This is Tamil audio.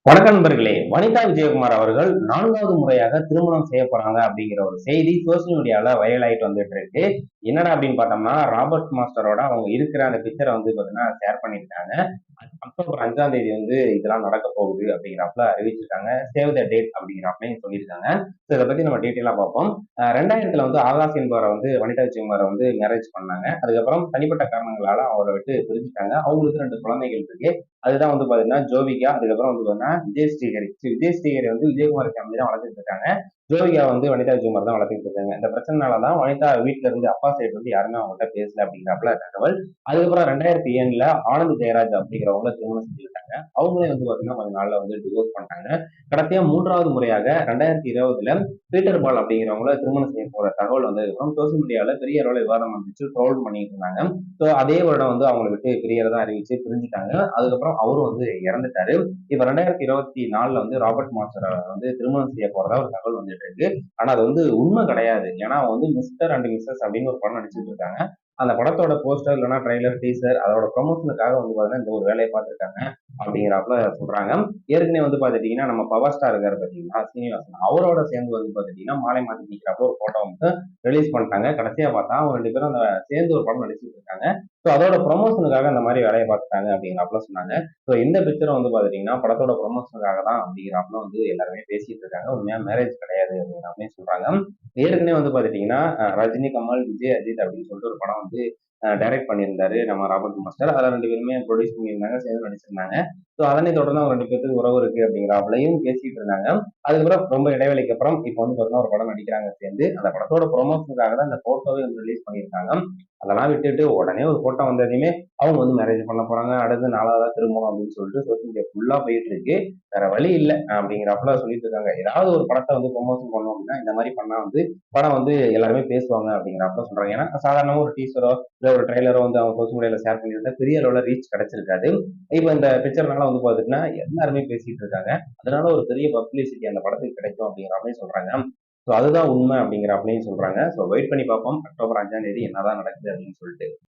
வணக்கம் நண்பர்களே. வனிதா விஜயகுமார் அவர்கள் 4வது முறையாக திருமணம் செய்ய போறாங்க அப்படிங்கிற ஒரு செய்தி சோசியல் மீடியால வைரல் ஆயிட்டு வந்துட்டு இருக்கு. என்னடா அப்படின்னு பார்த்தோம்னா, ராபர்ட் மாஸ்டரோட அவங்க இருக்கிற அந்த பிக்சர பார்த்தீங்கன்னா ஷேர் பண்ணியிருக்காங்க. அக்டோபர் 5ஆம் தேதி இதெல்லாம் நடக்க போகுது அப்படிங்கிறாப்புல அறிவிச்சிருக்காங்க. சேவ் த டேட் அப்படிங்கிறாப்லயும் சொல்லியிருக்காங்க. ஸோ இத பத்தி நம்ம டீட்டெயிலா பார்ப்போம். 2000த்துல ஆகாஷ் என்பவரை வனிதா விஜயகுமார மேரேஜ் பண்ணாங்க. அதுக்கப்புறம் தனிப்பட்ட காரணங்களால அவர விட்டு பிரிஞ்சுட்டாங்க. அவங்களுக்கு 2 குழந்தைகள் இருக்கு. அதுதான் பார்த்தீங்கன்னா ஜோவிகா, அதுக்கப்புறம் பார்த்தீங்கன்னா விஜய் ஸ்ரீஹரி. விஜய் ஸ்ரீஹரி விஜயகுமார் ஃபேமிலி தான் வளர்த்துட்டு இருக்காங்க. ஜோவிகா வனிதா விஜயகுமார் தான் வளர்த்துட்டு இருக்காங்க. இந்த பிரச்சனைனால தான் வனிதா வீட்ல இருந்து அப்பா சைடு யாருமே அவங்கள்ட்ட பேசல அப்படிங்கிறாப்புல தகவல். அதுக்கப்புறம் 2007ல ஆனந்த் ஜெயராஜ் அப்படிங்கிறவங்கள திருமணம் செஞ்சுக்கிட்டாங்க. அவங்களே பார்த்தீங்கன்னா கொஞ்ச நாள்ல டிவோர்ஸ் பண்ணிட்டாங்க. கடைசியா 3வது முறையாக 2020ல பீட்டர் பால் அப்படிங்கிறவங்கள திருமணம் செய்ய போற தகவல் வந்ததுக்கப்புறம் சோசியல் மீடியால பெரிய அளவுல விவாதம் வந்துச்சு. ட்ரோல் பண்ணிட்டு இருந்தாங்க. ஸோ அதே வருடம் அவங்கள விட்டு பிரியறதா அறிவிச்சு பிரிஞ்சுட்டாங்க. அதுக்கப்புறம் அவரும் இறந்துட்டாரு. இப்ப 2024ல ராபர்ட் மாஸ்டர திருமணம் செய்ய போறதா ஒரு தகவல் வந்துட்டு இருக்கு. ஆனா அது உண்மை கிடையாது. ஏன்னா மிஸ்டர் அண்ட் மிஸ்ஸஸ் அப்படின்னு ஒரு படம் நடிச்சிட்டு இருக்காங்க. அந்த படத்தோட போஸ்டர் இல்லைன்னா ட்ரெய்லர், டீசர் அதோட ப்ரொமோஷனுக்காக பாத்தீங்கன்னா இந்த ஒரு வேலையை பார்த்திருக்காங்க அப்படிங்கிறாப்புல சொல்றாங்க. ஏற்கனவே பாத்துட்டீங்கன்னா நம்ம பவர் ஸ்டார் இருக்காரு பாத்தீங்கன்னா சீனிவாசன், அவரோட சேர்ந்து பாத்துட்டீங்கன்னா மாலை மாத்தி நிக்கிறப்ப ஒரு போட்டோ ரிலீஸ் பண்ணிட்டாங்க. கடைசியா பார்த்தா அவங்க 2 பேரும் சேர்ந்து ஒரு படம் நடிச்சிட்டு இருக்காங்க. ஸோ அதோட ப்ரொமோஷனுக்காக அந்த மாதிரி வேலையை பார்த்துட்டாங்க அப்படிங்கிறாப்புல சொன்னாங்க. ஸோ இந்த பிக்சரும் பாத்துட்டீங்கன்னா படத்தோட ப்ரொமோஷனுக்காக தான் அப்படிங்கிறாப்புல எல்லாருமே பேசிட்டு இருக்காங்க. உண்மையா மேரேஜ் கிடையாது அப்படிங்கிறாப்புலையும் சொல்றாங்க. ஏற்கனவே பாத்துட்டீங்கன்னா ரஜினி, கமல், விஜய், அஜித் அப்படின்னு சொல்லிட்டு ஒரு படம் டைரக்ட் பண்ணியிருந்தாரு நம்ம ராபர்ட் மாஸ்டர். அதில் 2 பேருமே ப்ரொடியூஸ் பண்ணியிருந்தாங்க, சேர்ந்து நடிச்சிருந்தாங்க. ஸோ அதனை தொடர்ந்து அவங்க 2 பேருக்கு உறவு இருக்கு அப்படிங்கிறாப்புலையும் பேசிட்டு இருந்தாங்க. அதுக்கப்புறம் ரொம்ப இடைவெளிக்கு அப்புறம் இப்போ பார்த்தீங்கன்னா ஒரு படம் நடிக்கிறாங்க சேர்ந்து. அந்த படத்தோட ப்ரொமோஷனுக்காக தான் இந்த போட்டோவே ரிலீஸ் பண்ணியிருக்காங்க. அதெல்லாம் விட்டுட்டு உடனே ஒரு போட்டோ வந்ததையுமே அவங்க மேரேஜ் பண்ண போறாங்க. அடுத்து 4வதா திருமணம் அப்படின்னு சொல்லிட்டு சோசியல் மீடியா ஃபுல்லா போயிட்டு இருக்கு. வேற வழி இல்ல அப்படிங்கிறாப்புல சொல்லிட்டு இருக்காங்க. ஏதாவது ஒரு படத்தை ப்ரொமோஷன் பண்ணோம் அப்படின்னா இந்த மாதிரி பண்ணா படம் எல்லாருமே பேசுவாங்க அப்படிங்கிறாப்புல சொல்றாங்க. ஏன்னா சாதாரணமா ஒரு டீசரோ இல்ல ஒரு ட்ரெய்லரோ அவங்க சோசியல் மீடியால ஷேர் பண்ணியிருந்தா பெரிய அளவுல ரீச் கிடைச்சிருக்காது. இப்போ இந்த பிக்சர்னால பாத்தீங்கன்னா எல்லாருமே பேசிட்டு இருக்காங்க. அதனால ஒரு பெரிய பப்ளிசிட்டி அந்த படத்துக்கு கிடைக்கும் அப்படிங்கிற மாதிரி சொல்றாங்க. ஸோ அதுதான் உண்மை அப்படிங்கிறாப்புலையும் சொல்றாங்க. ஸோ வெயிட் பண்ணி பார்ப்போம் அக்டோபர் 5ஆம் தேதி என்னதான் நடக்குது அப்படின்னு சொல்லிட்டு.